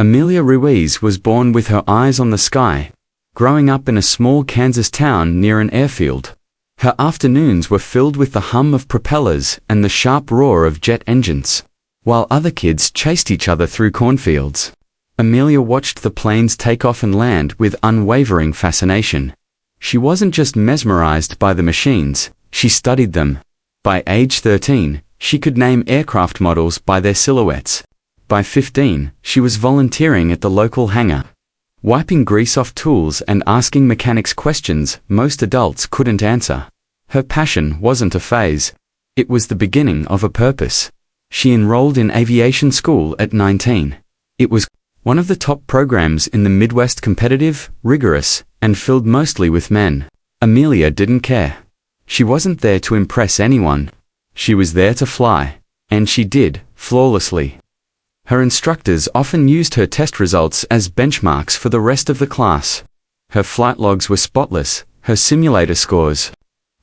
Amelia Ruiz was born with her eyes on the sky, growing up in a small Kansas town near an airfield. Her afternoons were filled with the hum of propellers and the sharp roar of jet engines, while other kids chased each other through cornfields. Amelia watched the planes take off and land with unwavering fascination. She wasn't just mesmerized by the machines, she studied them. By age 13, she could name aircraft models by their silhouettes. By 15, she was volunteering at the local hangar, wiping grease off tools and asking mechanics questions most adults couldn't answer. Her passion wasn't a phase. It was the beginning of a purpose. She enrolled in aviation school at 19. It was one of the top programs in the Midwest, competitive, rigorous, and filled mostly with men. Amelia didn't care. She wasn't there to impress anyone. She was there to fly. And she did, flawlessly. Her instructors often used her test results as benchmarks for the rest of the class. Her flight logs were spotless, her simulator scores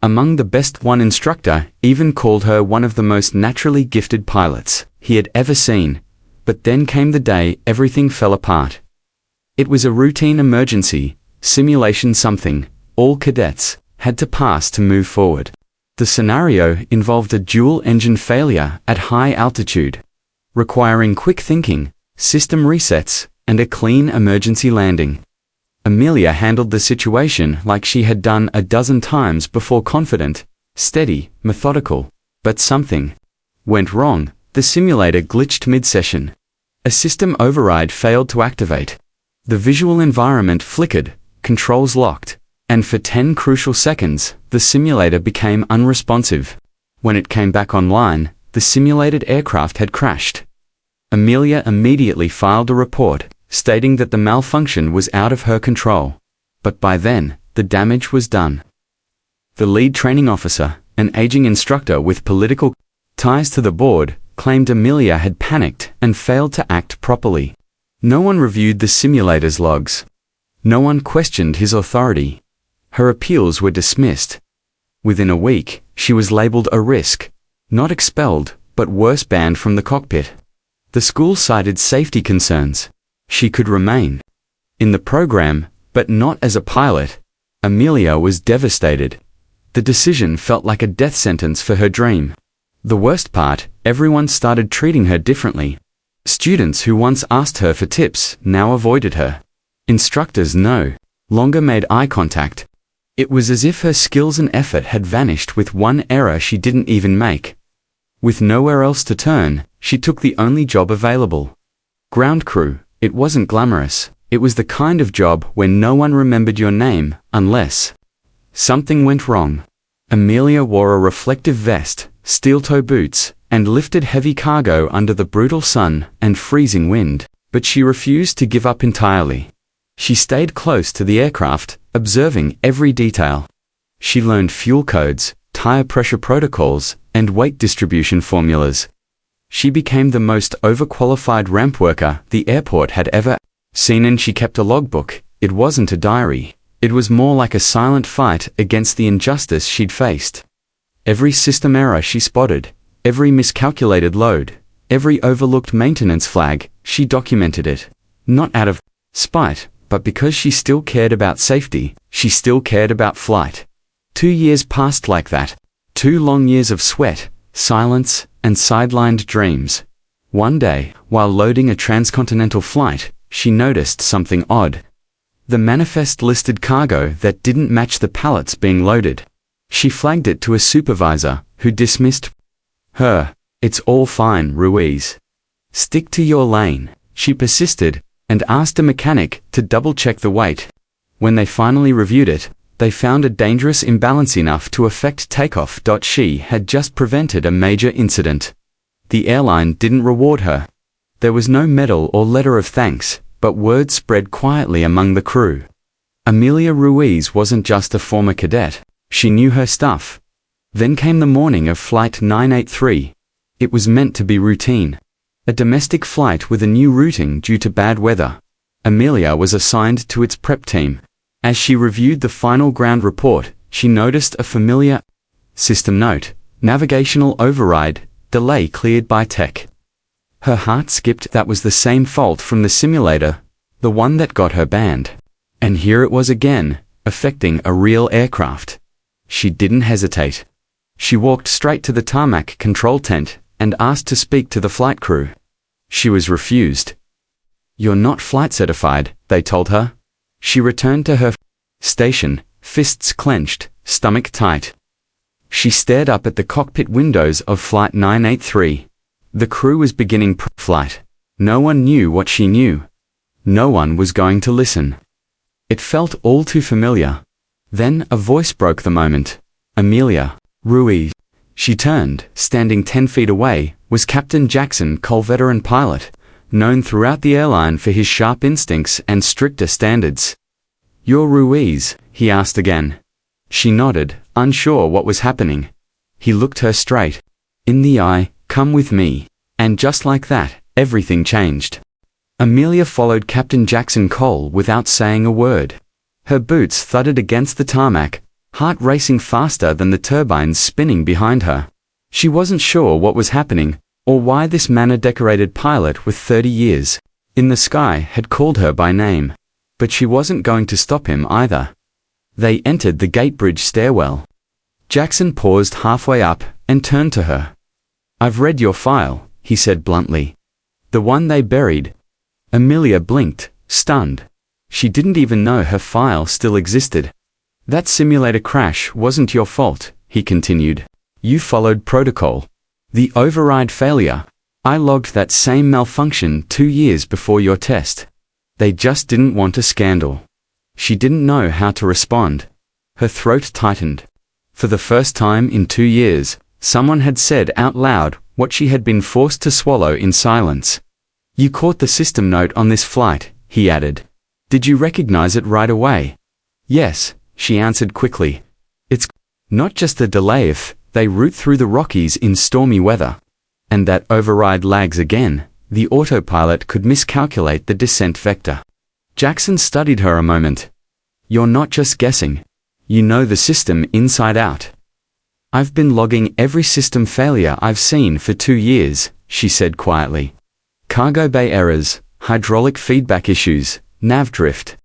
among the best. One instructor even called her one of the most naturally gifted pilots he had ever seen. But then came the day everything fell apart. It was a routine emergency, simulation something all cadets had to pass to move forward. The scenario involved a dual-engine failure at high altitude, requiring quick thinking, system resets, and a clean emergency landing. Amelia handled the situation like she had done a dozen times before, confident, steady, methodical. But something went wrong. The simulator glitched mid-session. A system override failed to activate. The visual environment flickered, controls locked, and for 10 crucial seconds, the simulator became unresponsive. When it came back online, the simulated aircraft had crashed. Amelia immediately filed a report, stating that the malfunction was out of her control. But by then, the damage was done. The lead training officer, an aging instructor with political ties to the board, claimed Amelia had panicked and failed to act properly. No one reviewed the simulator's logs. No one questioned his authority. Her appeals were dismissed. Within a week, she was labeled a risk. Not expelled, but worse, banned from the cockpit. The school cited safety concerns. She could remain in the program, but not as a pilot. Amelia was devastated. The decision felt like a death sentence for her dream. The worst part, everyone started treating her differently. Students who once asked her for tips now avoided her. Instructors no longer made eye contact. It was as if her skills and effort had vanished with one error she didn't even make. With nowhere else to turn, she took the only job available. Ground crew. It wasn't glamorous. It was the kind of job where no one remembered your name unless something went wrong. Amelia wore a reflective vest, steel-toe boots, and lifted heavy cargo under the brutal sun and freezing wind, but she refused to give up entirely. She stayed close to the aircraft, observing every detail. She learned fuel codes, tire pressure protocols, and weight distribution formulas. She became the most overqualified ramp worker the airport had ever seen, and she kept a logbook. It wasn't a diary. It was more like a silent fight against the injustice she'd faced. Every system error she spotted, every miscalculated load, every overlooked maintenance flag, she documented it. Not out of spite, but because she still cared about safety, she still cared about flight. 2 years passed like that. 2 long years of sweat, silence, and sidelined dreams. One day, while loading a transcontinental flight, she noticed something odd. The manifest listed cargo that didn't match the pallets being loaded. She flagged it to a supervisor, who dismissed her. "It's all fine, Ruiz. Stick to your lane." She persisted, and asked a mechanic to double-check the weight. When they finally reviewed it, they found a dangerous imbalance enough to affect takeoff. She had just prevented a major incident. The airline didn't reward her. There was no medal or letter of thanks, but word spread quietly among the crew. Amelia Ruiz wasn't just a former cadet. She knew her stuff. Then came the morning of Flight 983. It was meant to be routine. A domestic flight with a new routing due to bad weather. Amelia was assigned to its prep team. As she reviewed the final ground report, she noticed a familiar system note: navigational override, delay cleared by tech. Her heart skipped. That was the same fault from the simulator, the one that got her banned. And here it was again, affecting a real aircraft. She didn't hesitate. She walked straight to the tarmac control tent and asked to speak to the flight crew. She was refused. "You're not flight certified," they told her. She returned to her station, fists clenched, stomach tight. She stared up at the cockpit windows of Flight 983. The crew was beginning flight. No one knew what she knew. No one was going to listen. It felt all too familiar. Then a voice broke the moment. "Amelia, Ruiz." She turned. Standing 10 feet away was Captain Jackson Cole, veteran pilot, known throughout the airline for his sharp instincts and stricter standards. "You're Ruiz?" he asked again. She nodded, unsure what was happening. He looked her straight in the eye. "Come with me." And just like that, everything changed. Amelia followed Captain Jackson Cole without saying a word. Her boots thudded against the tarmac, heart racing faster than the turbines spinning behind her. She wasn't sure what was happening, or why this manor-decorated pilot with 30 years in the sky had called her by name. But she wasn't going to stop him either. They entered the gatebridge stairwell. Jackson paused halfway up and turned to her. "I've read your file," he said bluntly. "The one they buried." Amelia blinked, stunned. She didn't even know her file still existed. "That simulator crash wasn't your fault," he continued. "You followed protocol. The override failure. I logged that same malfunction 2 years before your test. They just didn't want a scandal." She didn't know how to respond. Her throat tightened. For the first time in 2 years, someone had said out loud what she had been forced to swallow in silence. "You caught the system note on this flight," he added. "Did you recognize it right away?" "Yes," she answered quickly. "It's not just a delay if they route through the Rockies in stormy weather. And that override lags again. The autopilot could miscalculate the descent vector." Jackson studied her a moment. "You're not just guessing. You know the system inside out." "I've been logging every system failure I've seen for 2 years," she said quietly. "Cargo bay errors, hydraulic feedback issues, nav drift.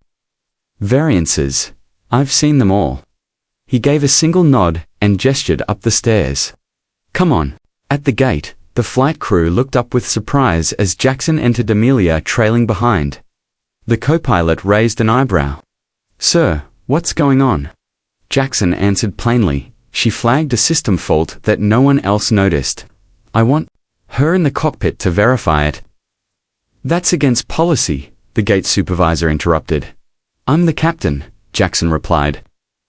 Variances. I've seen them all." He gave a single nod and gestured up the stairs. "Come on." At the gate, the flight crew looked up with surprise as Jackson entered, Amelia trailing behind. The co-pilot raised an eyebrow. "Sir, what's going on?" Jackson answered plainly. She flagged a system fault that no one else noticed. "I want her in the cockpit to verify it." "That's against policy," the gate supervisor interrupted. "I'm the captain," Jackson replied.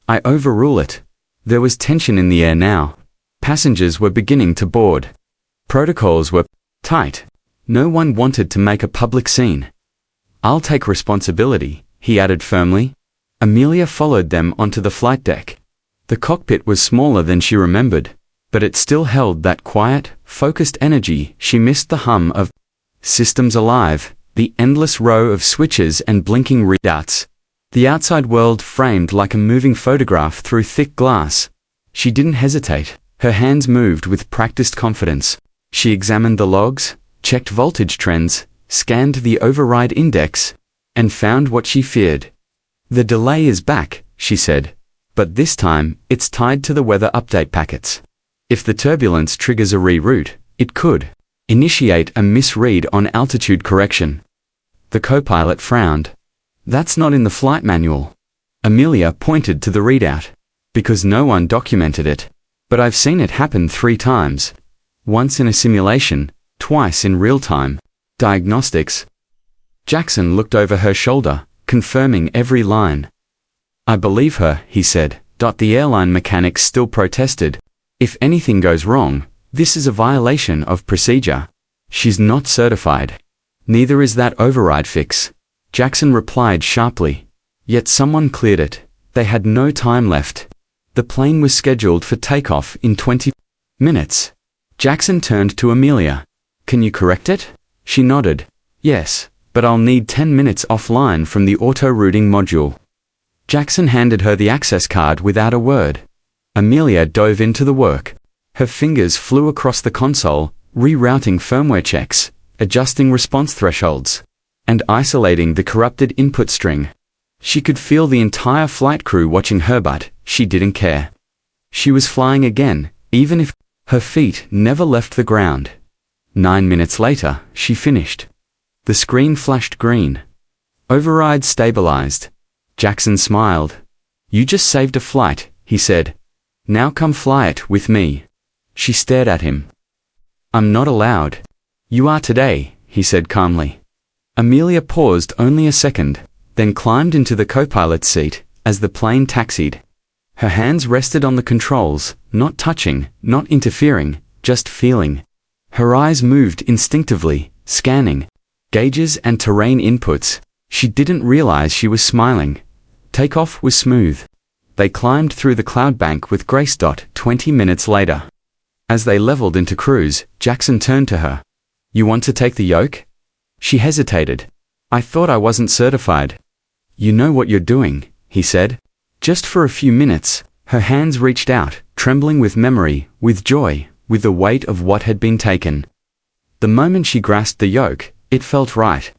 "I overrule it." There was tension in the air now. Passengers were beginning to board. Protocols were tight. No one wanted to make a public scene. "I'll take responsibility," he added firmly. Amelia followed them onto the flight deck. The cockpit was smaller than she remembered, but it still held that quiet, focused energy. She missed the hum of systems alive, the endless row of switches and blinking readouts. The outside world framed like a moving photograph through thick glass. She didn't hesitate. Her hands moved with practiced confidence. She examined the logs, checked voltage trends, scanned the override index, and found what she feared. "The delay is back," she said. "But this time, it's tied to the weather update packets. If the turbulence triggers a reroute, it could initiate a misread on altitude correction." The co-pilot frowned. "That's not in the flight manual." Amelia pointed to the readout. "Because no one documented it. But I've seen it happen 3 times. Once in a simulation, twice in real time. Diagnostics." Jackson looked over her shoulder, confirming every line. "I believe her," he said. The airline mechanics still protested. "If anything goes wrong, this is a violation of procedure. She's not certified. Neither is that override fix." Jackson replied sharply. Yet someone cleared it. They had no time left. The plane was scheduled for takeoff in 20 minutes. Jackson turned to Amelia. "Can you correct it?" She nodded. "Yes, but I'll need 10 minutes offline from the auto-routing module." Jackson handed her the access card without a word. Amelia dove into the work. Her fingers flew across the console, rerouting firmware checks, adjusting response thresholds, and isolating the corrupted input string. She could feel the entire flight crew watching her, but she didn't care. She was flying again, even if her feet never left the ground. 9 minutes later, she finished. The screen flashed green. Override stabilized. Jackson smiled. "You just saved a flight," he said. "Now come fly it with me." She stared at him. "I'm not allowed." "You are today," he said calmly. Amelia paused only a second, then climbed into the co-pilot's seat as the plane taxied. Her hands rested on the controls, not touching, not interfering, just feeling. Her eyes moved instinctively, scanning gauges and terrain inputs. She didn't realize she was smiling. Takeoff was smooth. They climbed through the cloud bank with grace. 20 minutes later. As they leveled into cruise, Jackson turned to her. "You want to take the yoke?" She hesitated. "I thought I wasn't certified." "You know what you're doing," he said. Just for a few minutes, her hands reached out, trembling with memory, with joy, with the weight of what had been taken. The moment she grasped the yoke, it felt right.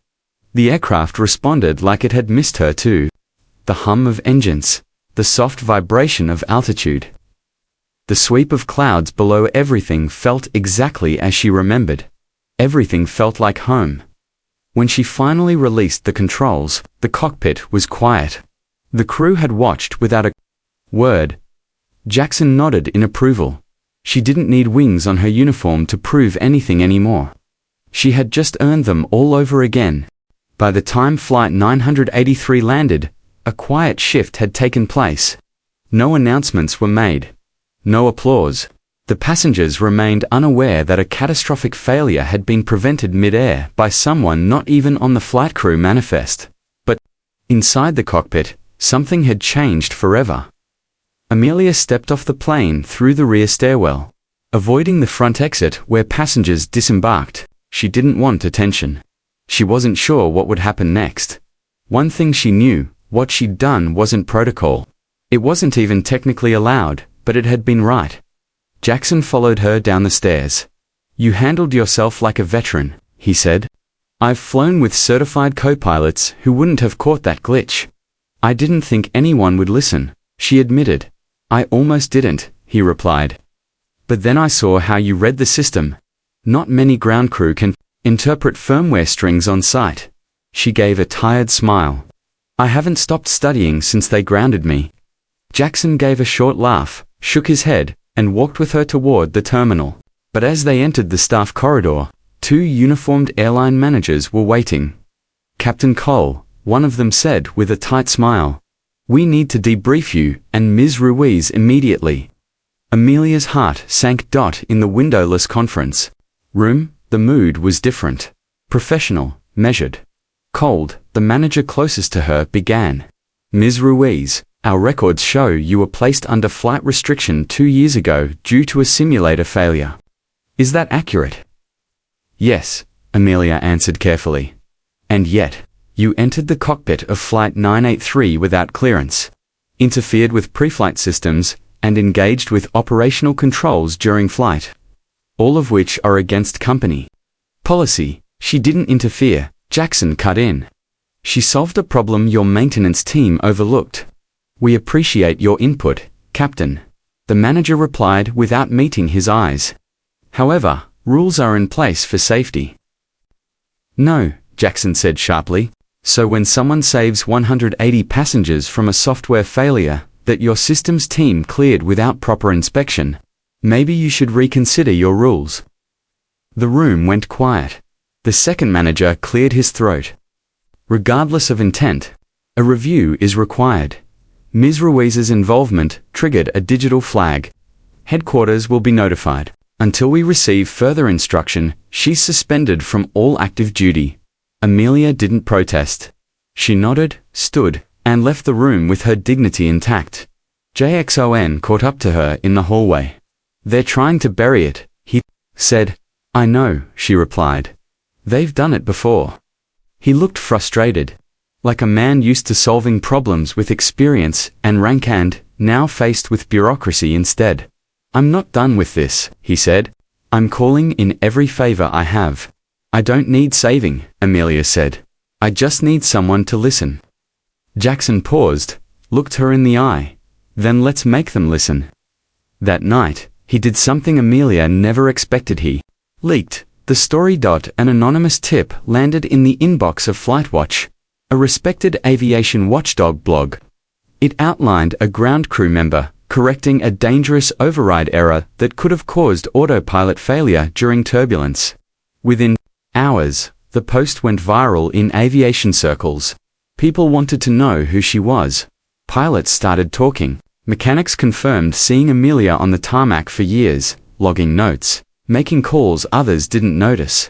The aircraft responded like it had missed her too. The hum of engines, the soft vibration of altitude. The sweep of clouds below, everything felt exactly as she remembered. Everything felt like home. When she finally released the controls, the cockpit was quiet. The crew had watched without a word. Jackson nodded in approval. She didn't need wings on her uniform to prove anything anymore. She had just earned them all over again. By the time Flight 983 landed, a quiet shift had taken place. No announcements were made. No applause. The passengers remained unaware that a catastrophic failure had been prevented mid-air by someone not even on the flight crew manifest. But inside the cockpit, something had changed forever. Amelia stepped off the plane through the rear stairwell. Avoiding the front exit where passengers disembarked, she didn't want attention. She wasn't sure what would happen next. One thing she knew, what she'd done wasn't protocol. It wasn't even technically allowed, but it had been right. Jackson followed her down the stairs. "You handled yourself like a veteran," he said. "I've flown with certified co-pilots who wouldn't have caught that glitch." "I didn't think anyone would listen," she admitted. "I almost didn't," he replied. "But then I saw how you read the system. Not many ground crew can interpret firmware strings on site." She gave a tired smile. "I haven't stopped studying since they grounded me." Jackson gave a short laugh, shook his head, and walked with her toward the terminal. But as they entered the staff corridor, 2 uniformed airline managers were waiting. "Captain Cole," one of them said with a tight smile. "We need to debrief you and Ms. Ruiz immediately." Amelia's heart sank. In the windowless conference room, the mood was different. Professional, measured. Cold, the manager closest to her began. "Ms. Ruiz, our records show you were placed under flight restriction 2 years ago due to a simulator failure. Is that accurate?" "Yes," Amelia answered carefully. "And yet, you entered the cockpit of Flight 983 without clearance, interfered with pre-flight systems, and engaged with operational controls during flight. All of which are against company policy." "She didn't interfere," Jackson cut in. "She solved a problem your maintenance team overlooked." "We appreciate your input, Captain," the manager replied without meeting his eyes. "However, rules are in place for safety." "No," Jackson said sharply. "So when someone saves 180 passengers from a software failure that your systems team cleared without proper inspection, maybe you should reconsider your rules." The room went quiet. The second manager cleared his throat. "Regardless of intent, a review is required. Ms. Ruiz's involvement triggered a digital flag. Headquarters will be notified. Until we receive further instruction, she's suspended from all active duty." Amelia didn't protest. She nodded, stood, and left the room with her dignity intact. Jackson caught up to her in the hallway. "They're trying to bury it," he said. "I know," she replied. "They've done it before." He looked frustrated, like a man used to solving problems with experience and rank and, now faced with bureaucracy instead. "I'm not done with this," he said. "I'm calling in every favor I have. "I don't need saving," Amelia said. "I just need someone to listen." Jackson paused, looked her in the eye. "Then let's make them listen." That night, he did something Amelia never expected. He leaked the story. An anonymous tip landed in the inbox of FlightWatch, a respected aviation watchdog blog. It outlined a ground crew member correcting a dangerous override error that could have caused autopilot failure during turbulence. Within hours, the post went viral in aviation circles. People wanted to know who she was. Pilots started talking. Mechanics confirmed seeing Amelia on the tarmac for years, logging notes, making calls others didn't notice.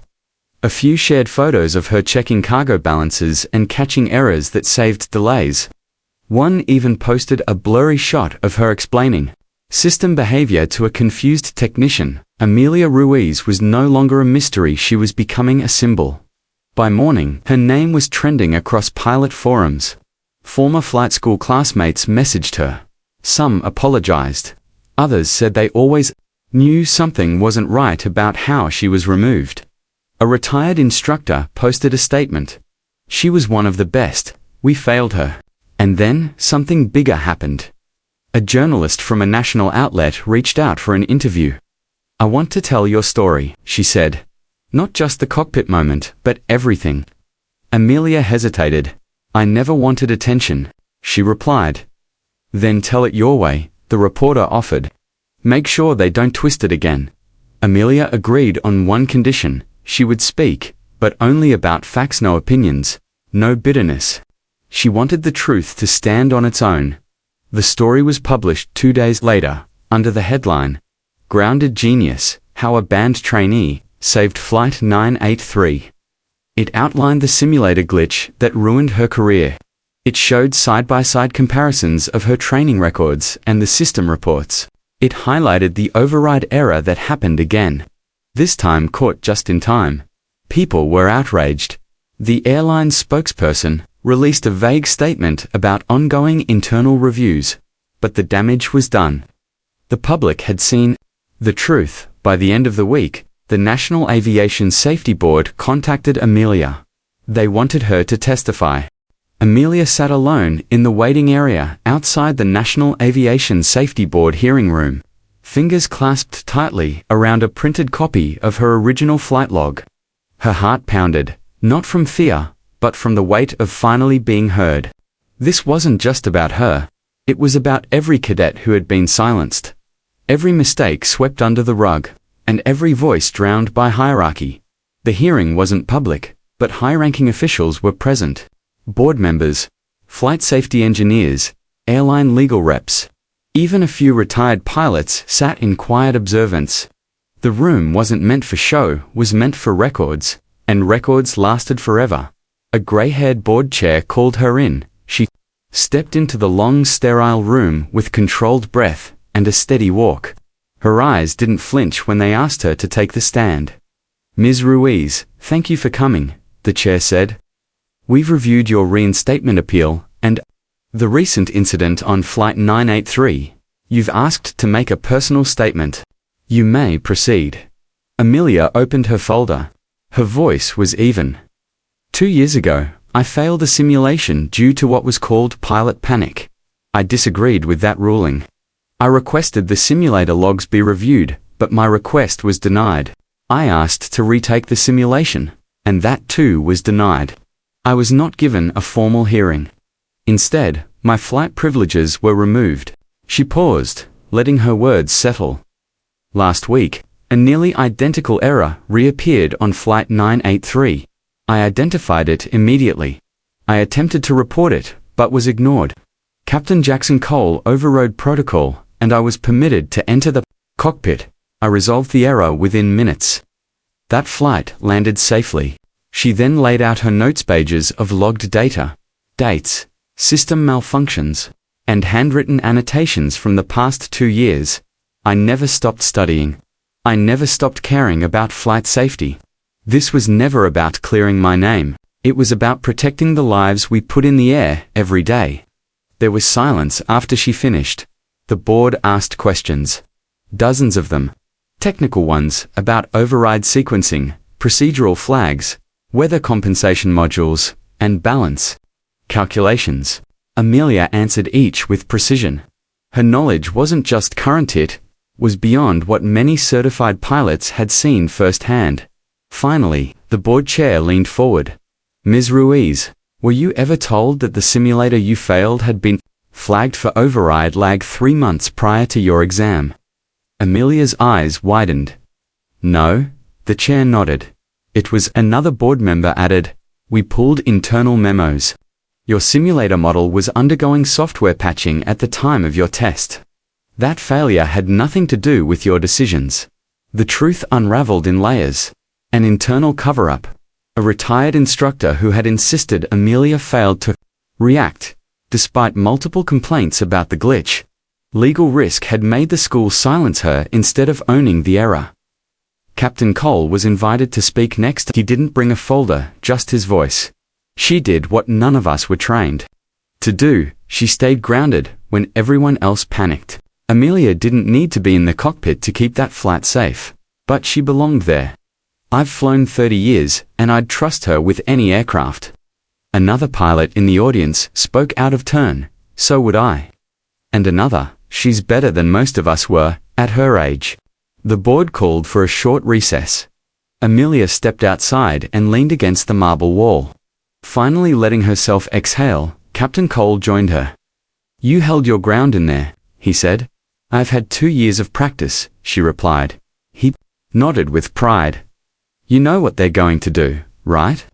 A few shared photos of her checking cargo balances and catching errors that saved delays. One even posted a blurry shot of her explaining system behavior to a confused technician. Amelia Ruiz was no longer a mystery, she was becoming a symbol. By morning, her name was trending across pilot forums. Former flight school classmates messaged her. Some apologized. Others said they always knew something wasn't right about how she was removed. A retired instructor posted a statement. "She was one of the best. We failed her." And then, something bigger happened. A journalist from a national outlet reached out for an interview. "I want to tell your story," she said. "Not just the cockpit moment, but everything." Amelia hesitated. "I never wanted attention," she replied. "Then tell it your way," the reporter offered. "Make sure they don't twist it again." Amelia agreed on one condition: she would speak, but only about facts, no opinions, no bitterness. She wanted the truth to stand on its own. The story was published 2 days later, under the headline, "Grounded Genius: How a Band Trainee Saved Flight 983. It outlined the simulator glitch that ruined her career. It showed side-by-side comparisons of her training records and the system reports. It highlighted the override error that happened again. This time caught just in time. People were outraged. The airline's spokesperson released a vague statement about ongoing internal reviews, but the damage was done. The public had seen the truth. By the end of the week, the National Aviation Safety Board contacted Amelia. They wanted her to testify. Amelia sat alone in the waiting area outside the National Aviation Safety Board hearing room, fingers clasped tightly around a printed copy of her original flight log. Her heart pounded, not from fear, but from the weight of finally being heard. This wasn't just about her. It was about every cadet who had been silenced. Every mistake swept under the rug, and every voice drowned by hierarchy. The hearing wasn't public, but high-ranking officials were present. Board members, flight safety engineers, airline legal reps. Even a few retired pilots sat in quiet observance. The room wasn't meant for show, was meant for records, and records lasted forever. A grey-haired board chair called her in. She stepped into the long, sterile room with controlled breath and a steady walk. Her eyes didn't flinch when they asked her to take the stand. "Ms. Ruiz, thank you for coming," the chair said. "We've reviewed your reinstatement appeal and the recent incident on Flight 983. You've asked to make a personal statement. You may proceed." Amelia opened her folder. Her voice was even. 2 years ago, I failed a simulation due to what was called pilot panic. I disagreed with that ruling. I requested the simulator logs be reviewed, but my request was denied. I asked to retake the simulation, and that too was denied. I was not given a formal hearing. Instead, my flight privileges were removed. She paused, letting her words settle. Last week, a nearly identical error reappeared on Flight 983. I identified it immediately. I attempted to report it, but was ignored. Captain Jackson Cole overrode protocol, and I was permitted to enter the cockpit. I resolved the error within minutes. That flight landed safely. She then laid out her notes pages of logged data, dates, system malfunctions, and handwritten annotations from the past 2 years. I never stopped studying. I never stopped caring about flight safety. This was never about clearing my name. It was about protecting the lives we put in the air every day. There was silence after she finished. The board asked questions. Dozens of them. Technical ones about override sequencing, procedural flags, weather compensation modules, and balance calculations. Amelia answered each with precision. Her knowledge wasn't just current, it was beyond what many certified pilots had seen firsthand. Finally, the board chair leaned forward. Ms. Ruiz, were you ever told that the simulator you failed had been flagged for override lag 3 months prior to your exam? Amelia's eyes widened. No, the chair nodded. It was. Another board member added, we pulled internal memos. Your simulator model was undergoing software patching at the time of your test. That failure had nothing to do with your decisions. The truth unraveled in layers. An internal cover-up. A retired instructor who had insisted Amelia failed to react, despite multiple complaints about the glitch. Legal risk had made the school silence her instead of owning the error. Captain Cole was invited to speak next. He didn't bring a folder, just his voice. She did what none of us were trained to do. She stayed grounded when everyone else panicked. Amelia didn't need to be in the cockpit to keep that flight safe, but she belonged there. I've flown 30 years, and I'd trust her with any aircraft. Another pilot in the audience spoke out of turn. So would I. And another, she's better than most of us were, at her age. The board called for a short recess. Amelia stepped outside and leaned against the marble wall. Finally letting herself exhale, Captain Cole joined her. You held your ground in there, he said. I've had 2 years of practice, she replied. He nodded with pride. You know what they're going to do, right?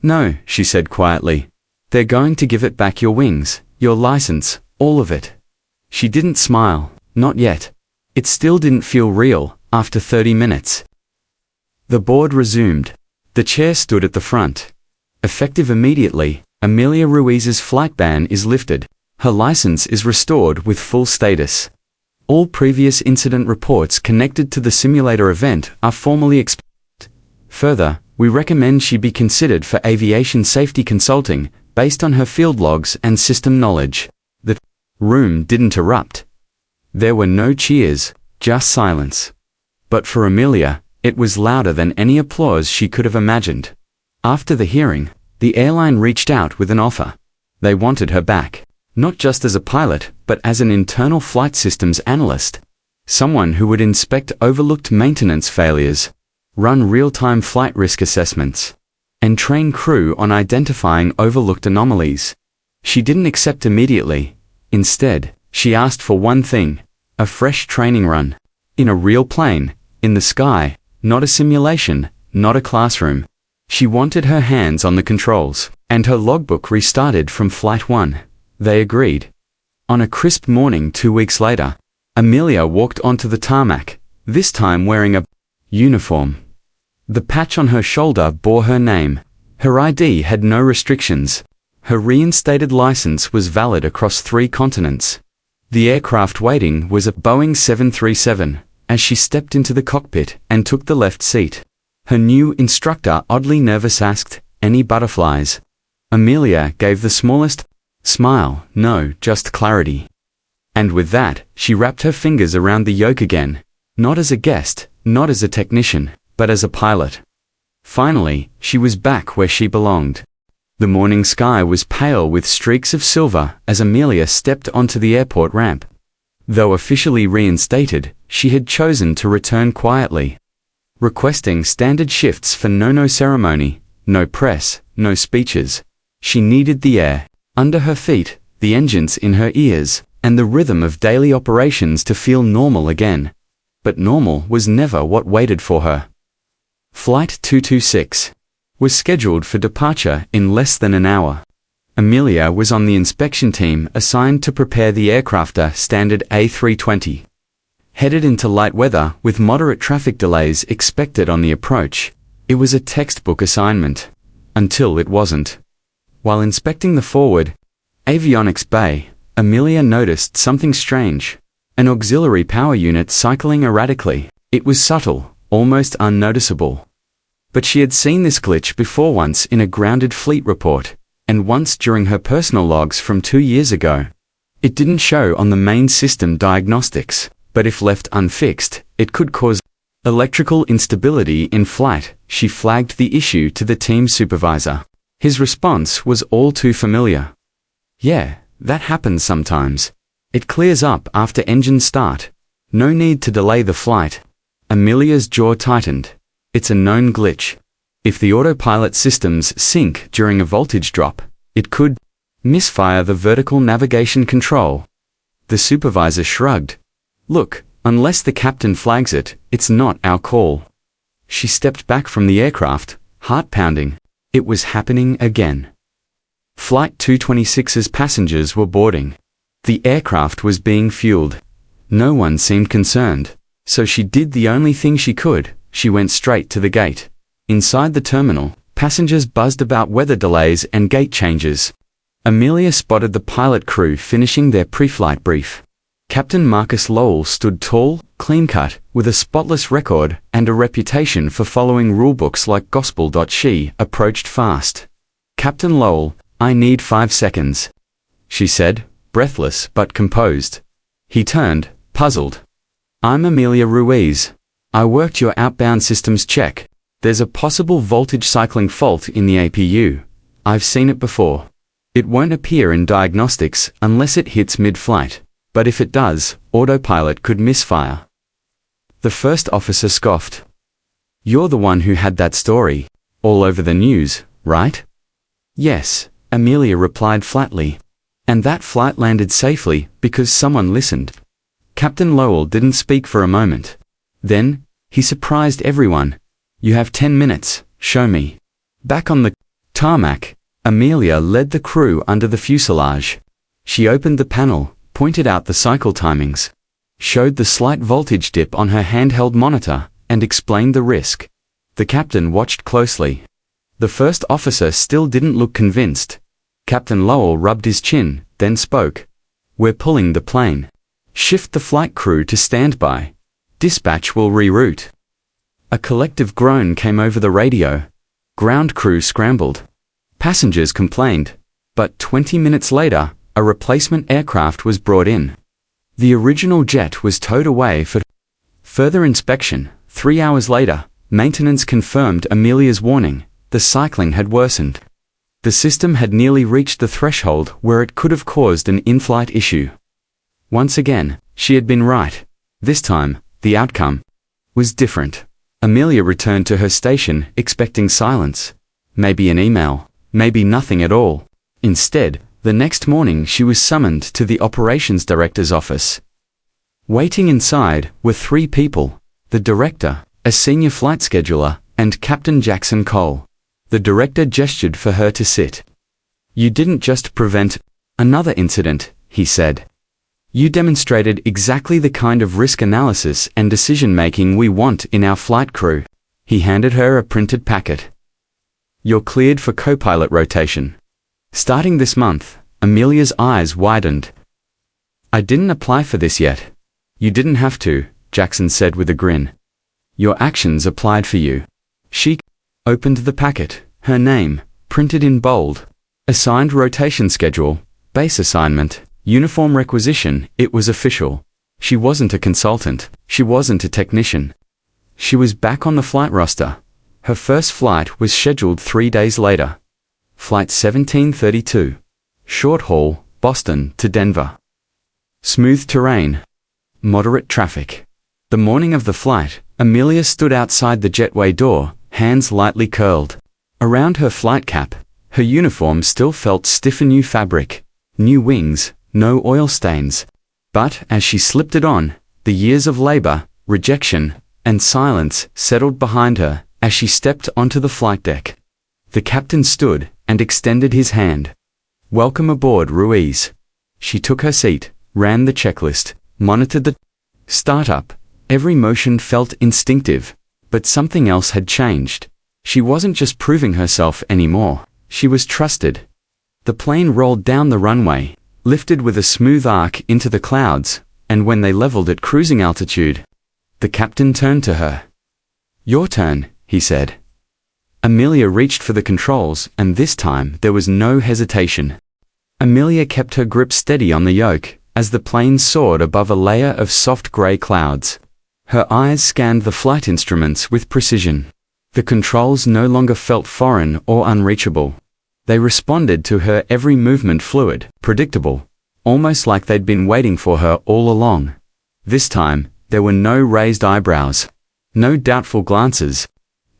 No, she said quietly. They're going to give it back your wings, your license, all of it. She didn't smile, not yet. It still didn't feel real, after 30 minutes. The board resumed. The chair stood at the front. Effective immediately, Amelia Ruiz's flight ban is lifted. Her license is restored with full status. All previous incident reports connected to the simulator event are formally expunged. Further, we recommend she be considered for aviation safety consulting, based on her field logs and system knowledge. The room didn't erupt. There were no cheers, just silence. But for Amelia, it was louder than any applause she could have imagined. After the hearing, the airline reached out with an offer. They wanted her back, not just as a pilot, but as an internal flight systems analyst. Someone who would inspect overlooked maintenance failures, run real-time flight risk assessments, and train crew on identifying overlooked anomalies. She didn't accept immediately. Instead, she asked for one thing, a fresh training run. In a real plane, in the sky, not a simulation, not a classroom. She wanted her hands on the controls, and her logbook restarted from Flight 1. They agreed. On a crisp morning 2 weeks later, Amelia walked onto the tarmac, this time wearing a uniform. The patch on her shoulder bore her name. Her ID had no restrictions. Her reinstated license was valid across 3 continents. The aircraft waiting was a Boeing 737, as she stepped into the cockpit and took the left seat. Her new instructor, oddly nervous, asked, "Any butterflies?" Amelia gave the smallest smile, no, just clarity. And with that, she wrapped her fingers around the yoke again, not as a guest, not as a technician, but as a pilot. Finally, she was back where she belonged. The morning sky was pale with streaks of silver as Amelia stepped onto the airport ramp. Though officially reinstated, she had chosen to return quietly, requesting standard shifts for no ceremony, no press, no speeches. She needed the air under her feet, the engines in her ears, and the rhythm of daily operations to feel normal again. But normal was never what waited for her. Flight 226 was scheduled for departure in less than an hour. Amelia was on the inspection team assigned to prepare the aircrafter standard A320. Headed into light weather with moderate traffic delays expected on the approach, it was a textbook assignment. Until it wasn't. While inspecting the forward avionics bay, Amelia noticed something strange. An auxiliary power unit cycling erratically. It was subtle, almost unnoticeable. But she had seen this glitch before, once in a grounded fleet report, and once during her personal logs from 2 years ago. It didn't show on the main system diagnostics, but if left unfixed, it could cause Electrical instability in flight. She flagged the issue to the team supervisor. His response was all too familiar. Yeah, that happens sometimes. It clears up after engine start. No need to delay the flight. Amelia's jaw tightened. It's a known glitch. If the autopilot systems sync during a voltage drop, it could misfire the vertical navigation control. The supervisor shrugged. Look, unless the captain flags it, it's not our call. She stepped back from the aircraft, heart pounding. It was happening again. Flight 226's passengers were boarding. The aircraft was being fueled. No one seemed concerned, so she did the only thing she could. She went straight to the gate. Inside the terminal, passengers buzzed about weather delays and gate changes. Amelia spotted the pilot crew finishing their pre-flight brief. Captain Marcus Lowell stood tall, clean-cut, with a spotless record and a reputation for following rulebooks like gospel. She approached fast. Captain Lowell, I need 5 seconds, she said, breathless but composed. He turned, puzzled. I'm Amelia Ruiz. I worked your outbound systems check. There's a possible voltage cycling fault in the APU. I've seen it before. It won't appear in diagnostics unless it hits mid-flight, but if it does, autopilot could misfire. The first officer scoffed. You're the one who had that story all over the news, right? Yes, Amelia replied flatly. And that flight landed safely because someone listened. Captain Lowell didn't speak for a moment. Then, he surprised everyone. You have 10 minutes, show me. Back on the tarmac, Amelia led the crew under the fuselage. She opened the panel, pointed out the cycle timings, showed the slight voltage dip on her handheld monitor, and explained the risk. The captain watched closely. The first officer still didn't look convinced. Captain Lowell rubbed his chin, then spoke. We're pulling the plane. Shift the flight crew to standby. Dispatch will reroute. A collective groan came over the radio. Ground crew scrambled. Passengers complained. But 20 minutes later, a replacement aircraft was brought in. The original jet was towed away for further inspection. 3 hours later, maintenance confirmed Amelia's warning. The cycling had worsened. The system had nearly reached the threshold where it could have caused an in-flight issue. Once again, she had been right. This time, the outcome was different. Amelia returned to her station, expecting silence. Maybe an email, maybe nothing at all. Instead, the next morning she was summoned to the operations director's office. Waiting inside were 3 people: the director, a senior flight scheduler, and Captain Jackson Cole. The director gestured for her to sit. You didn't just prevent another incident, he said. You demonstrated exactly the kind of risk analysis and decision-making we want in our flight crew. He handed her a printed packet. You're cleared for co-pilot rotation. Starting this month, Amelia's eyes widened. I didn't apply for this yet. You didn't have to, Jackson said with a grin. Your actions applied for you. She opened the packet, her name, printed in bold. Assigned rotation schedule, base assignment, uniform requisition. It was official. She wasn't a consultant. She wasn't a technician. She was back on the flight roster. Her first flight was scheduled 3 days later. Flight 1732. Short haul, Boston to Denver. Smooth terrain. Moderate traffic. The morning of the flight, Amelia stood outside the jetway door, hands lightly curled. Around her flight cap, her uniform still felt stiff and new fabric. New wings, no oil stains. But as she slipped it on, the years of labor, rejection, and silence settled behind her as she stepped onto the flight deck. The captain stood and extended his hand. Welcome aboard, Ruiz. She took her seat, ran the checklist, monitored the startup. Every motion felt instinctive, but something else had changed. She wasn't just proving herself anymore. She was trusted. The plane rolled down the runway, lifted with a smooth arc into the clouds, and when they leveled at cruising altitude, the captain turned to her. Your turn, he said. Amelia reached for the controls, and this time there was no hesitation. Amelia kept her grip steady on the yoke as the plane soared above a layer of soft gray clouds. Her eyes scanned the flight instruments with precision. The controls no longer felt foreign or unreachable. They responded to her every movement, fluid, predictable, almost like they'd been waiting for her all along. This time, there were no raised eyebrows, no doubtful glances,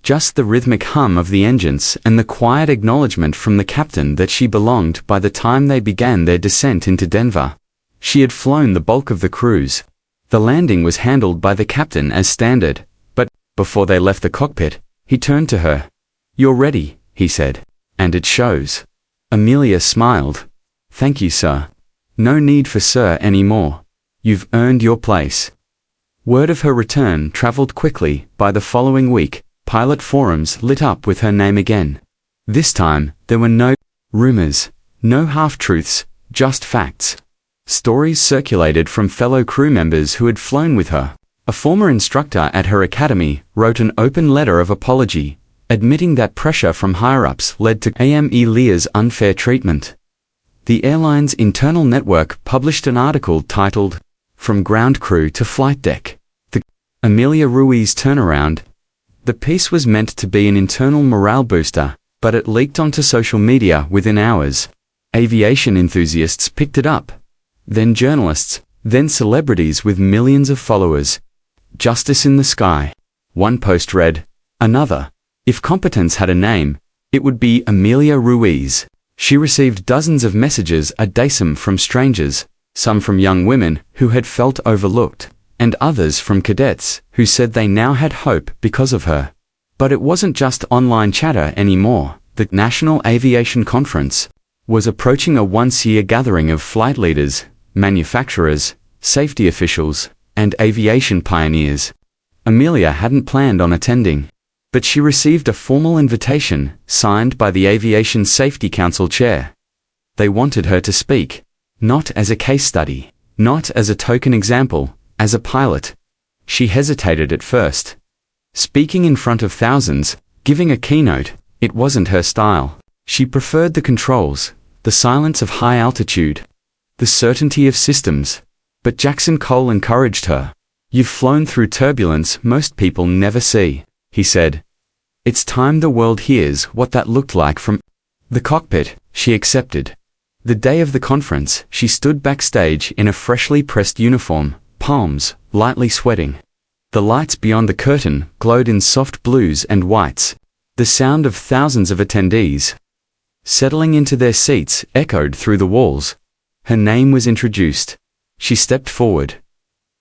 just the rhythmic hum of the engines and the quiet acknowledgement from the captain that she belonged. By the time they began their descent into Denver, she had flown the bulk of the cruise. The landing was handled by the captain as standard, but, before they left the cockpit, he turned to her. "You're ready," he said. "And it shows." Amelia smiled. "Thank you, sir. No need for sir anymore. You've earned your place." Word of her return traveled quickly. By the following week, pilot forums lit up with her name again. This time, there were no rumors, no half-truths, just facts. Stories circulated from fellow crew members who had flown with her. A former instructor at her academy wrote an open letter of apology, admitting that pressure from higher-ups led to Amelia's unfair treatment. The airline's internal network published an article titled, "From Ground Crew to Flight Deck: The Amelia Ruiz Turnaround." The piece was meant to be an internal morale booster, but it leaked onto social media within hours. Aviation enthusiasts picked it up. Then journalists, then celebrities with millions of followers. "Justice in the sky," one post read. Another, "If competence had a name, it would be Amelia Ruiz." She received dozens of messages a day, some from strangers, some from young women who had felt overlooked, and others from cadets who said they now had hope because of her. But it wasn't just online chatter anymore. The National Aviation Conference was approaching, a once-a-year gathering of flight leaders, manufacturers, safety officials, and aviation pioneers. Amelia hadn't planned on attending, but she received a formal invitation signed by the Aviation Safety Council chair. They wanted her to speak, not as a case study, not as a token example, as a pilot. She hesitated at first. Speaking in front of thousands, giving a keynote, it wasn't her style. She preferred the controls, the silence of high altitude, the certainty of systems. But Jackson Cole encouraged her. "You've flown through turbulence most people never see," he said. "It's time the world hears what that looked like from the cockpit." She accepted. The day of the conference, she stood backstage in a freshly pressed uniform, palms lightly sweating. The lights beyond the curtain glowed in soft blues and whites. The sound of thousands of attendees settling into their seats echoed through the walls. Her name was introduced. She stepped forward.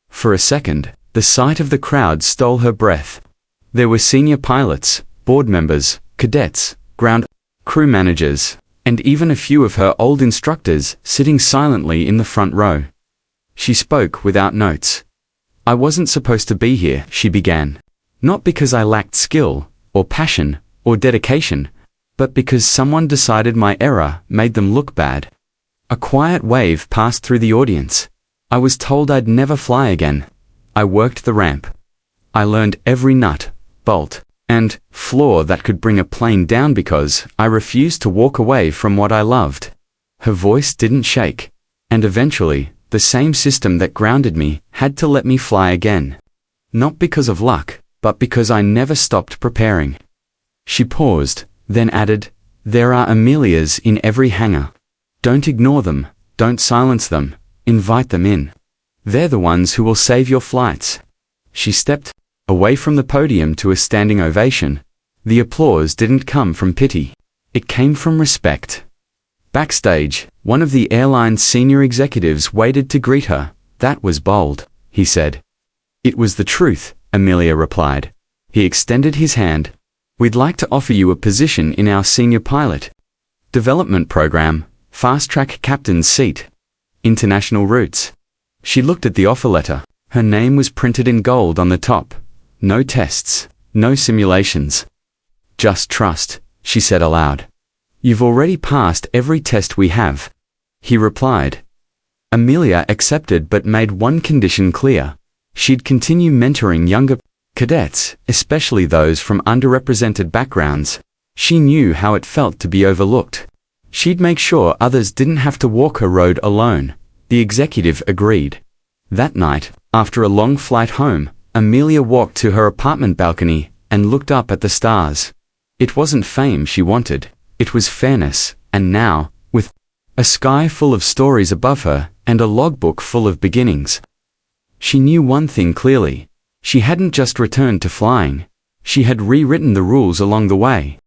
For a second, the sight of the crowd stole her breath. There were senior pilots, board members, cadets, ground crew managers, and even a few of her old instructors sitting silently in the front row. She spoke without notes. "I wasn't supposed to be here," she began. "Not because I lacked skill, or passion, or dedication, but because someone decided my error made them look bad." A quiet wave passed through the audience. "I was told I'd never fly again. I worked the ramp. I learned every nut, bolt, and flaw that could bring a plane down because I refused to walk away from what I loved." Her voice didn't shake. "And eventually, the same system that grounded me had to let me fly again. Not because of luck, but because I never stopped preparing." She paused, then added, "There are Amelias in every hangar. Don't ignore them, don't silence them, invite them in. They're the ones who will save your flights." She stepped away from the podium to a standing ovation. The applause didn't come from pity. It came from respect. Backstage, one of the airline's senior executives waited to greet her. "That was bold," he said. "It was the truth," Amelia replied. He extended his hand. "We'd like to offer you a position in our senior pilot development program, fast-track captain's seat, international routes." She looked at the offer letter. Her name was printed in gold on the top. No tests, no simulations. "Just trust," she said aloud. "You've already passed every test we have," he replied. Amelia accepted but made one condition clear. She'd continue mentoring younger cadets, especially those from underrepresented backgrounds. She knew how it felt to be overlooked. She'd make sure others didn't have to walk her road alone. The executive agreed. That night, after a long flight home, Amelia walked to her apartment balcony and looked up at the stars. It wasn't fame she wanted, it was fairness, and now, with a sky full of stories above her and a logbook full of beginnings, she knew one thing clearly. She hadn't just returned to flying. She had rewritten the rules along the way.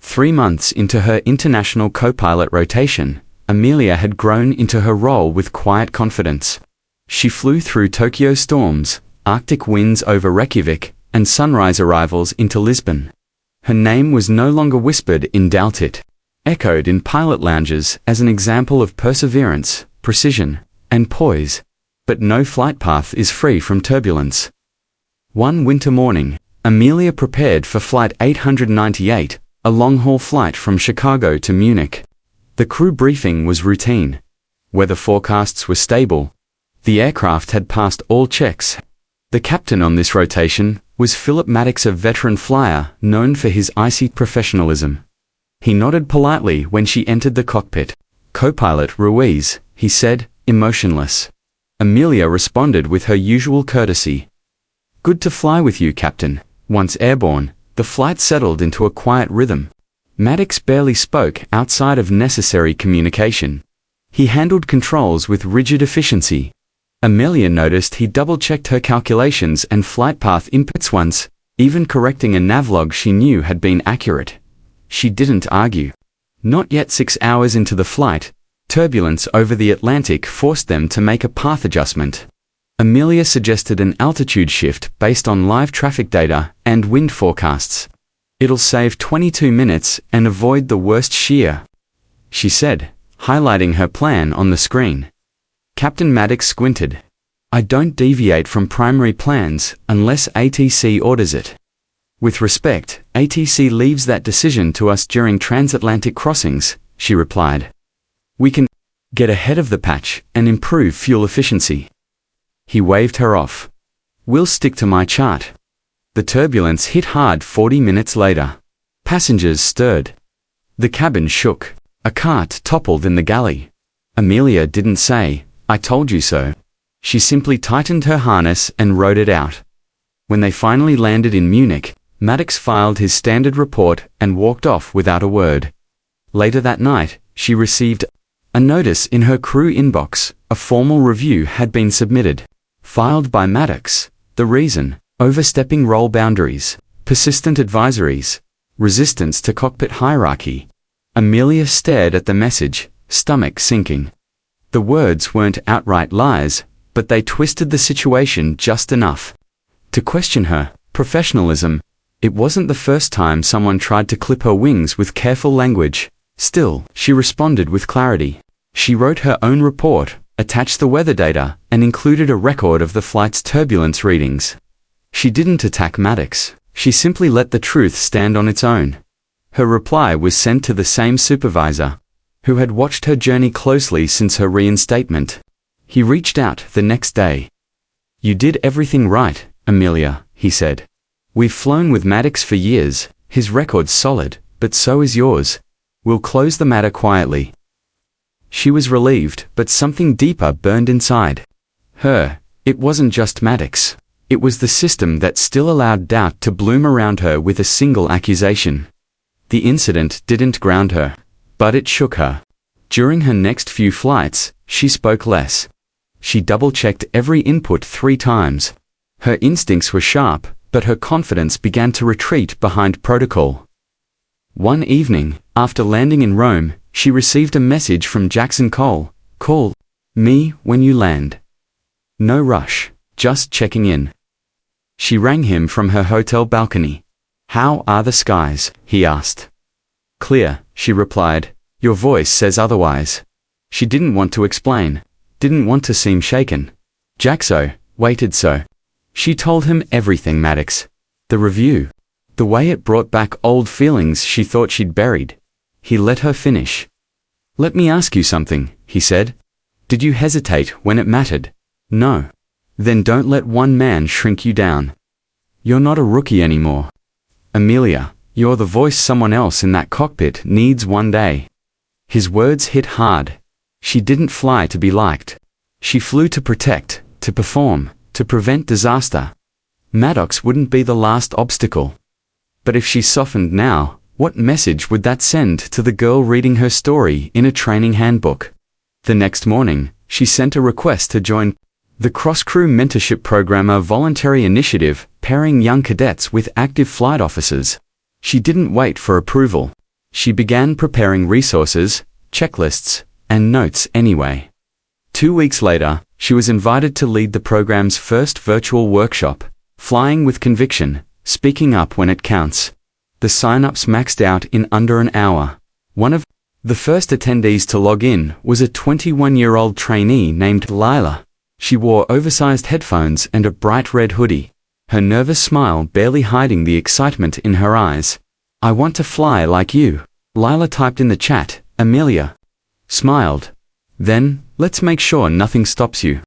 3 months into her international co-pilot rotation, Amelia had grown into her role with quiet confidence. She flew through Tokyo storms, Arctic winds over Reykjavik, and sunrise arrivals into Lisbon. Her name was no longer whispered in doubt, it echoed in pilot lounges as an example of perseverance, precision, and poise. But no flight path is free from turbulence. One winter morning, Amelia prepared for Flight 898, a long-haul flight from Chicago to Munich. The crew briefing was routine. Weather forecasts were stable. The aircraft had passed all checks. The captain on this rotation was Philip Maddox, a veteran flyer known for his icy professionalism. He nodded politely when she entered the cockpit. "Co-pilot Ruiz," he said, emotionless. Amelia responded with her usual courtesy. "Good to fly with you, Captain." Once airborne, the flight settled into a quiet rhythm. Maddox barely spoke outside of necessary communication. He handled controls with rigid efficiency. Amelia noticed he double-checked her calculations and flight path inputs once, even correcting a navlog she knew had been accurate. She didn't argue. Not yet 6 hours into the flight, turbulence over the Atlantic forced them to make a path adjustment. Amelia suggested an altitude shift based on live traffic data and wind forecasts. "It'll save 22 minutes and avoid the worst shear," she said, highlighting her plan on the screen. Captain Maddox squinted. "I don't deviate from primary plans unless ATC orders it. With respect, ATC leaves that decision to us during transatlantic crossings," she replied. "We can get ahead of the patch and improve fuel efficiency." He waved her off. "We'll stick to my chart." The turbulence hit hard 40 minutes later. Passengers stirred. The cabin shook. A cart toppled in the galley. Amelia didn't say, "I told you so." She simply tightened her harness and rode it out. When they finally landed in Munich, Maddox filed his standard report and walked off without a word. Later that night, she received a notice in her crew inbox. A formal review had been submitted. Filed by Maddox. The reason: overstepping role boundaries, persistent advisories, resistance to cockpit hierarchy. Amelia stared at the message, stomach sinking. The words weren't outright lies, but they twisted the situation just enough to question her professionalism. It wasn't the first time someone tried to clip her wings with careful language. Still, she responded with clarity. She wrote her own report, attached the weather data, and included a record of the flight's turbulence readings. She didn't attack Maddox. She simply let the truth stand on its own. Her reply was sent to the same supervisor, who had watched her journey closely since her reinstatement. He reached out the next day. "You did everything right, Amelia," he said. "We've flown with Maddox for years. His record's solid, but so is yours. We'll close the matter quietly." She was relieved, but something deeper burned inside her. It wasn't just Maddox. It was the system that still allowed doubt to bloom around her with a single accusation. The incident didn't ground her, but it shook her. During her next few flights, she spoke less. She double-checked every input 3 times. Her instincts were sharp, but her confidence began to retreat behind protocol. One evening, after landing in Rome, she received a message from Jackson Cole. "Call me when you land. No rush, just checking in." She rang him from her hotel balcony. "How are the skies?" he asked. "Clear," she replied. "Your voice says otherwise." She didn't want to explain, didn't want to seem shaken. Jaxo waited so. She told him everything, Maddox. The review. The way it brought back old feelings she thought she'd buried. He let her finish. "Let me ask you something," he said. "Did you hesitate when it mattered?" "No." "Then don't let one man shrink you down. You're not a rookie anymore. Amelia, you're the voice someone else in that cockpit needs one day." His words hit hard. She didn't fly to be liked. She flew to protect, to perform, to prevent disaster. Maddox wouldn't be the last obstacle. But if she softened now, what message would that send to the girl reading her story in a training handbook? The next morning, she sent a request to join the Cross-Crew Mentorship Program, a voluntary initiative pairing young cadets with active flight officers. She didn't wait for approval. She began preparing resources, checklists, and notes anyway. 2 weeks later, she was invited to lead the program's first virtual workshop, Flying with Conviction, Speaking Up When It Counts. The sign-ups maxed out in under an hour. One of the first attendees to log in was a 21-year-old trainee named Lila. She wore oversized headphones and a bright red hoodie, her nervous smile barely hiding the excitement in her eyes. "I want to fly like you," Lila typed in the chat. Amelia smiled. "Then, let's make sure nothing stops you."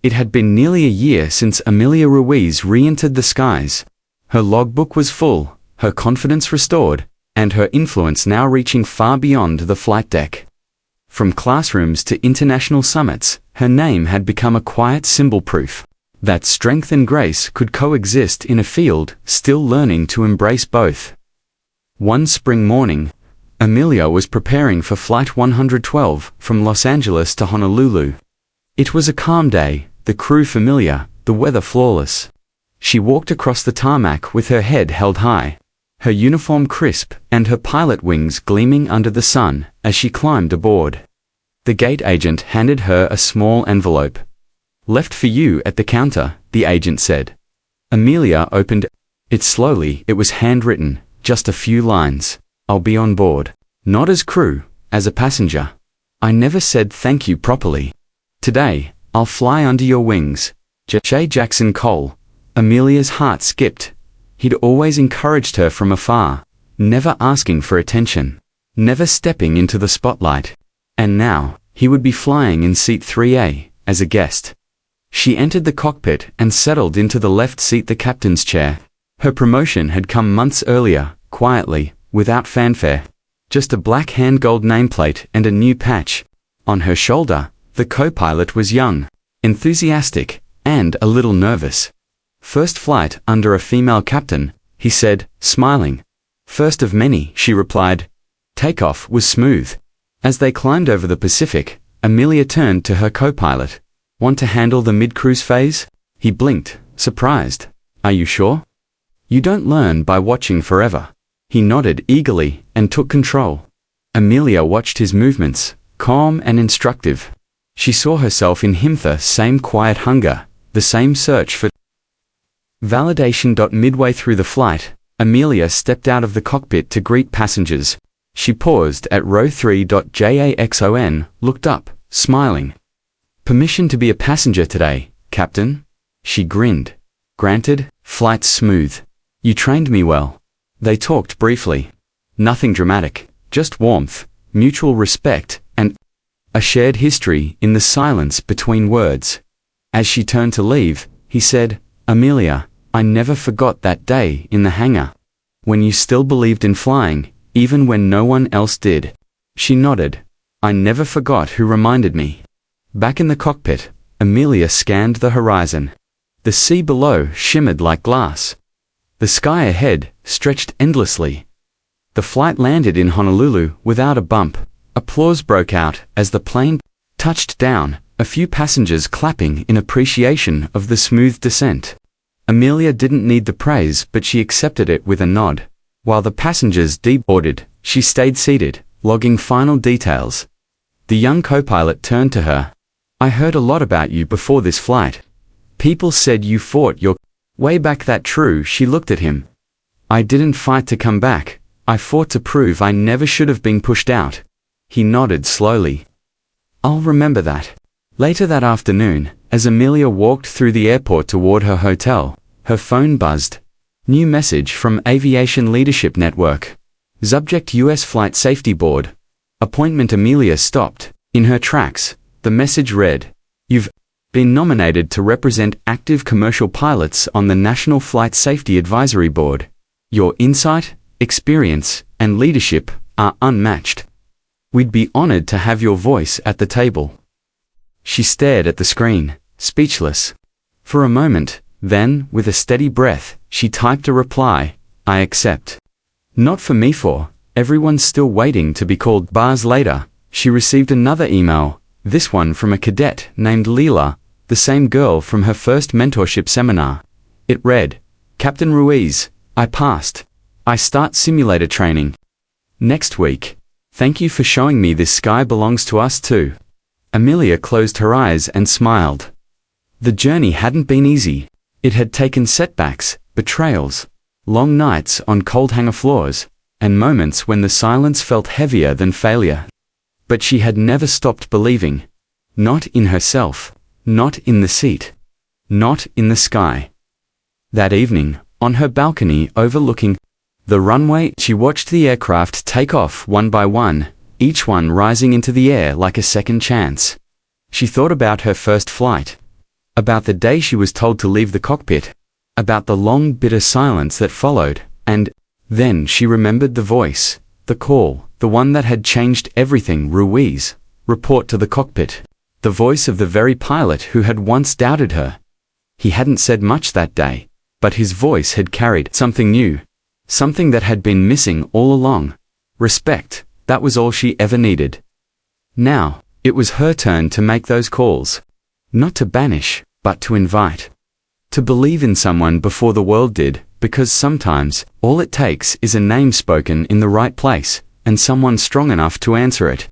It had been nearly a year since Amelia Ruiz re-entered the skies. Her logbook was full, her confidence restored, and her influence now reaching far beyond the flight deck. From classrooms to international summits, her name had become a quiet symbol, proof that strength and grace could coexist in a field still learning to embrace both. One spring morning, Amelia was preparing for Flight 112 from Los Angeles to Honolulu. It was a calm day, the crew familiar, the weather flawless. She walked across the tarmac with her head held high, her uniform crisp and her pilot wings gleaming under the sun as she climbed aboard. The gate agent handed her a small envelope. "Left for you at the counter," the agent said. Amelia opened it slowly. It was handwritten, just a few lines. "I'll be on board. Not as crew, as a passenger. I never said thank you properly. Today, I'll fly under your wings. J. Jackson Cole." Amelia's heart skipped. He'd always encouraged her from afar, never asking for attention, never stepping into the spotlight. And now, he would be flying in seat 3A, as a guest. She entered the cockpit and settled into the left seat, the captain's chair. Her promotion had come months earlier, quietly, without fanfare. Just a black hand-gold nameplate and a new patch. On her shoulder, the co-pilot was young, enthusiastic, and a little nervous. "First flight under a female captain," he said, smiling. "First of many," she replied. Takeoff was smooth. As they climbed over the Pacific, Amelia turned to her co-pilot. "Want to handle the mid-cruise phase?" He blinked, surprised. "Are you sure?" "You don't learn by watching forever." He nodded eagerly and took control. Amelia watched his movements, calm and instructive. She saw herself in him, the same quiet hunger, the same search for validation. Midway through the flight, Amelia stepped out of the cockpit to greet passengers. She paused at row 3. Jackson looked up, smiling. "Permission to be a passenger today, Captain?" She grinned. "Granted, flight's smooth. You trained me well." They talked briefly. Nothing dramatic, just warmth, mutual respect, and a shared history in the silence between words. As she turned to leave, he said, "Amelia, I never forgot that day in the hangar. When you still believed in flying, even when no one else did." She nodded. "I never forgot who reminded me." Back in the cockpit, Amelia scanned the horizon. The sea below shimmered like glass. The sky ahead stretched endlessly. The flight landed in Honolulu without a bump. Applause broke out as the plane touched down, a few passengers clapping in appreciation of the smooth descent. Amelia didn't need the praise, but she accepted it with a nod. While the passengers deboarded, she stayed seated, logging final details. The young co-pilot turned to her. "I heard a lot about you before this flight. People said you fought your way back. That true?" She looked at him. "I didn't fight to come back. I fought to prove I never should have been pushed out." He nodded slowly. "I'll remember that." Later that afternoon, as Amelia walked through the airport toward her hotel, her phone buzzed. New message from Aviation Leadership Network. Subject: U.S. Flight Safety Board. Appointment. Amelia stopped in her tracks. The message read, "You've been nominated to represent active commercial pilots on the National Flight Safety Advisory Board. Your insight, experience, and leadership are unmatched. We'd be honored to have your voice at the table." She stared at the screen, speechless. For a moment, Then, with a steady breath, she typed a reply, "I accept." Not for me for, everyone's still waiting to be called. Bars later, she received another email, this one from a cadet named Leela, the same girl from her first mentorship seminar. It read, "Captain Ruiz, I passed. I start simulator training next week. Thank you for showing me this sky belongs to us too." Amelia closed her eyes and smiled. The journey hadn't been easy. It had taken setbacks, betrayals, long nights on cold hangar floors, and moments when the silence felt heavier than failure. But she had never stopped believing. Not in herself, not in the seat, not in the sky. That evening, on her balcony overlooking the runway, she watched the aircraft take off one by one, each one rising into the air like a second chance. She thought about her first flight, about the day she was told to leave the cockpit, about the long, bitter silence that followed, and then she remembered the voice, the call, the one that had changed everything. "Ruiz, report to the cockpit." The voice of the very pilot who had once doubted her. He hadn't said much that day, but his voice had carried something new, something that had been missing all along. Respect, that was all she ever needed. Now, it was her turn to make those calls. Not to banish, but to invite. To believe in someone before the world did, because sometimes, all it takes is a name spoken in the right place, and someone strong enough to answer it.